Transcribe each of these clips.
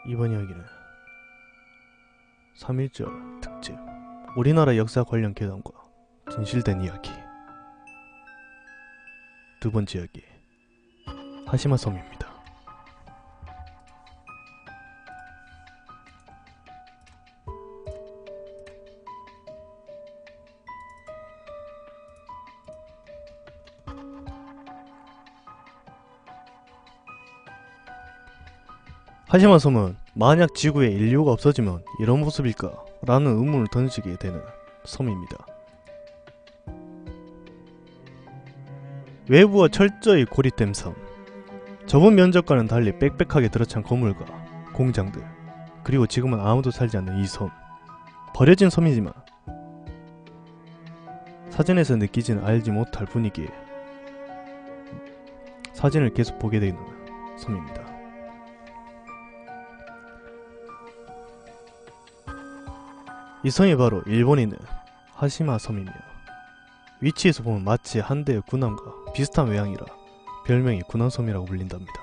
이번 이야기는 3.1절 특집 우리나라 역사 관련 괴담과 진실된 이야기. 두 번째 이야기, 하시마 섬입니다. 하시마 섬은 만약 지구에 인류가 없어지면 이런 모습일까? 라는 의문을 던지게 되는 섬입니다. 외부와 철저히 고립된 섬. 저번 면적과는 달리 빽빽하게 들어찬 건물과 공장들, 그리고 지금은 아무도 살지 않는 이 섬. 버려진 섬이지만 사진에서 느끼지는 알지 못할 분위기에 사진을 계속 보게 되는 섬입니다. 이 섬이 바로 일본에 있는 하시마 섬이며, 위치에서 보면 마치 한 대의 군함과 비슷한 외양이라 별명이 군함섬이라고 불린답니다.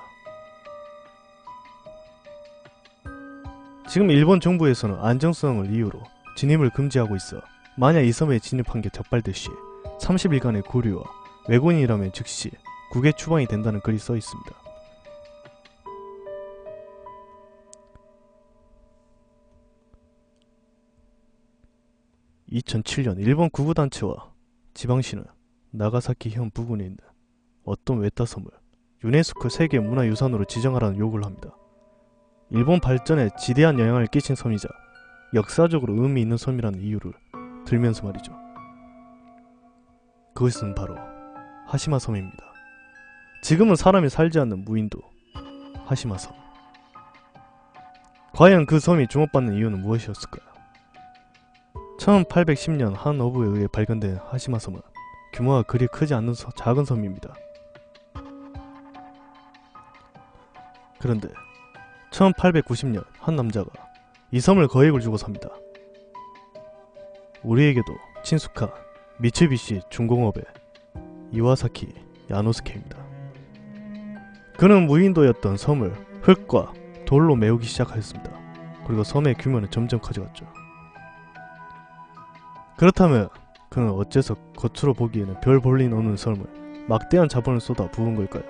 지금 일본 정부에서는 안정성을 이유로 진입을 금지하고 있어 만약 이 섬에 진입한 게 적발될 시 30일간의 구류와 외국인이라면 즉시 국외 추방이 된다는 글이 써 있습니다. (2007년) 일본 구구단체와 지방시는 나가사키현 부근에 있는 어떤 외따섬을 유네스코 세계문화유산으로 지정하라는 요구를 합니다. 일본 발전에 지대한 영향을 끼친 섬이자 역사적으로 의미 있는 섬이라는 이유를 들면서 말이죠. 그것은 바로 하시마 섬입니다. 지금은 사람이 살지 않는 무인도 하시마 섬. 과연 그 섬이 주목받는 이유는 무엇이었을까요? 1810년 한 어부에 의해 발견된 하시마 섬은 규모가 그리 크지 않는 작은 섬입니다. 그런데 1890년 한 남자가 이 섬을 거액을 주고 삽니다. 우리에게도 친숙한 미츠비시 중공업의 이와사키 야노스케입니다. 그는 무인도였던 섬을 흙과 돌로 메우기 시작하였습니다. 그리고 섬의 규모는 점점 커져갔죠. 그렇다면 그는 어째서 겉으로 보기에는 별 볼일 없는 섬을 막대한 자본을 쏟아 부은 걸까요?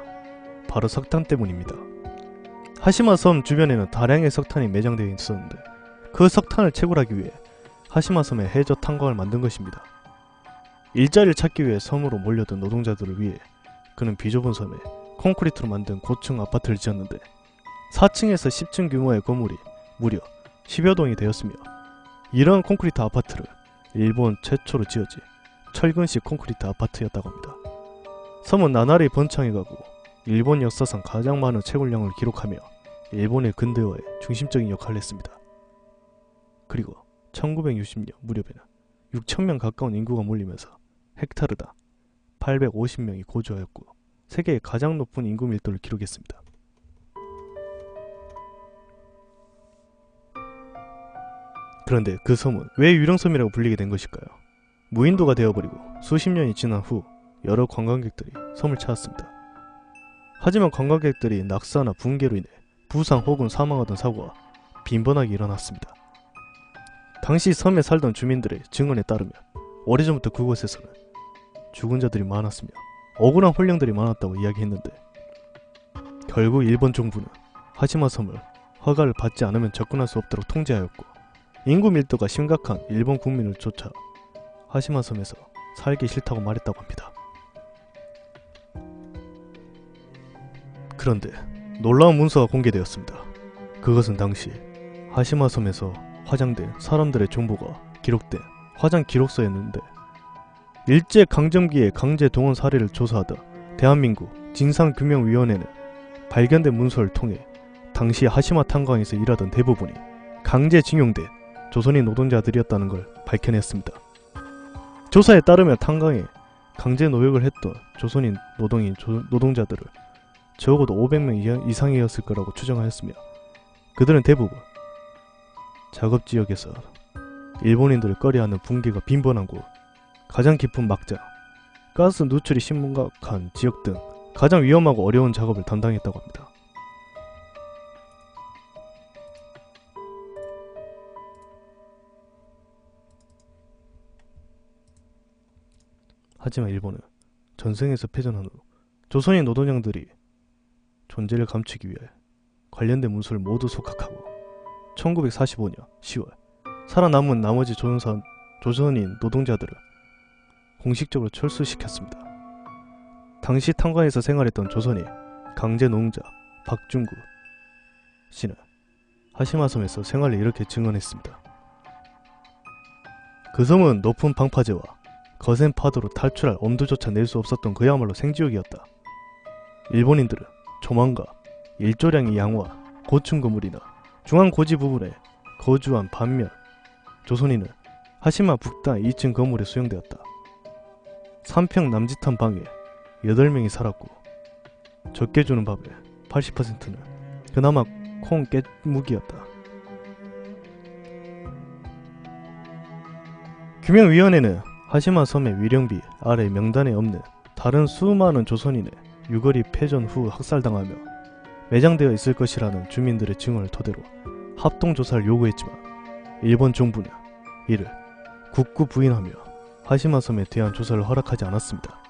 바로 석탄 때문입니다. 하시마 섬 주변에는 다량의 석탄이 매장되어 있었는데 그 석탄을 채굴하기 위해 하시마 섬에 해저 탄광을 만든 것입니다. 일자리를 찾기 위해 섬으로 몰려든 노동자들을 위해 그는 비좁은 섬에 콘크리트로 만든 고층 아파트를 지었는데 4층에서 10층 규모의 건물이 무려 10여 동이 되었으며, 이러한 콘크리트 아파트를 일본 최초로 지어진 철근식 콘크리트 아파트였다고 합니다. 섬은 나날이 번창해가고 일본 역사상 가장 많은 채굴량을 기록하며 일본의 근대화에 중심적인 역할을 했습니다. 그리고 1960년 무렵에는 6,000명 가까운 인구가 몰리면서 헥타르당 850명이 거주하였고 세계의 가장 높은 인구 밀도를 기록했습니다. 그런데 그 섬은 왜 유령섬이라고 불리게 된 것일까요? 무인도가 되어버리고 수십 년이 지난 후 여러 관광객들이 섬을 찾았습니다. 하지만 관광객들이 낙사나 붕괴로 인해 부상 혹은 사망하던 사고가 빈번하게 일어났습니다. 당시 섬에 살던 주민들의 증언에 따르면 오래전부터 그곳에서는 죽은 자들이 많았으며 억울한 혼령들이 많았다고 이야기했는데, 결국 일본 정부는 하시마 섬을 허가를 받지 않으면 접근할 수 없도록 통제하였고, 인구 밀도가 심각한 일본 국민을 쫓아 하시마 섬에서 살기 싫다고 말했다고 합니다. 그런데 놀라운 문서가 공개되었습니다. 그것은 당시 하시마 섬에서 화장된 사람들의 정보가 기록된 화장 기록서였는데, 일제강점기의 강제 동원 사례를 조사하다 대한민국 진상규명위원회는 발견된 문서를 통해 당시 하시마 탄광에서 일하던 대부분이 강제징용된 조선인 노동자들이었다는 걸 밝혀냈습니다. 조사에 따르면 탄광에 강제 노역을 했던 조선인 노동자들을 적어도 500명 이상이었을 거라고 추정하였으며, 그들은 대부분 작업지역에서 일본인들을 꺼려하는 붕괴가 빈번한 곳, 가장 깊은 막자, 가스 누출이 심각한 지역 등 가장 위험하고 어려운 작업을 담당했다고 합니다. 하지만 일본은 전쟁에서 패전한 후 조선인 노동장들이 존재를 감추기 위해 관련된 문서를 모두 속학하고 1945년 10월 살아남은 나머지 조선인 노동자들을 공식적으로 철수시켰습니다. 당시 탄광에서 생활했던 조선인 강제 노동자 박중구 씨는 하시마섬에서 생활을 이렇게 증언했습니다. 그 섬은 높은 방파제와 거센 파도로 탈출할 엄두조차 낼 수 없었던 그야말로 생지옥이었다. 일본인들은 조만과 일조량의 양호한 고층 건물이나 중앙 고지 부분에 거주한 반면 조선인은 하시마 북단 2층 건물에 수용되었다. 3평 남짓한 방에 8명이 살았고 적게 주는 밥의 80%는 그나마 콩 깨묵이었다. 규명위원회는 하시마 섬의 위령비 아래 명단에 없는 다른 수많은 조선인의 유거리 패전 후 학살당하며 매장되어 있을 것이라는 주민들의 증언을 토대로 합동조사를 요구했지만 일본 정부는 이를 굳고 부인하며 하시마 섬에 대한 조사를 허락하지 않았습니다.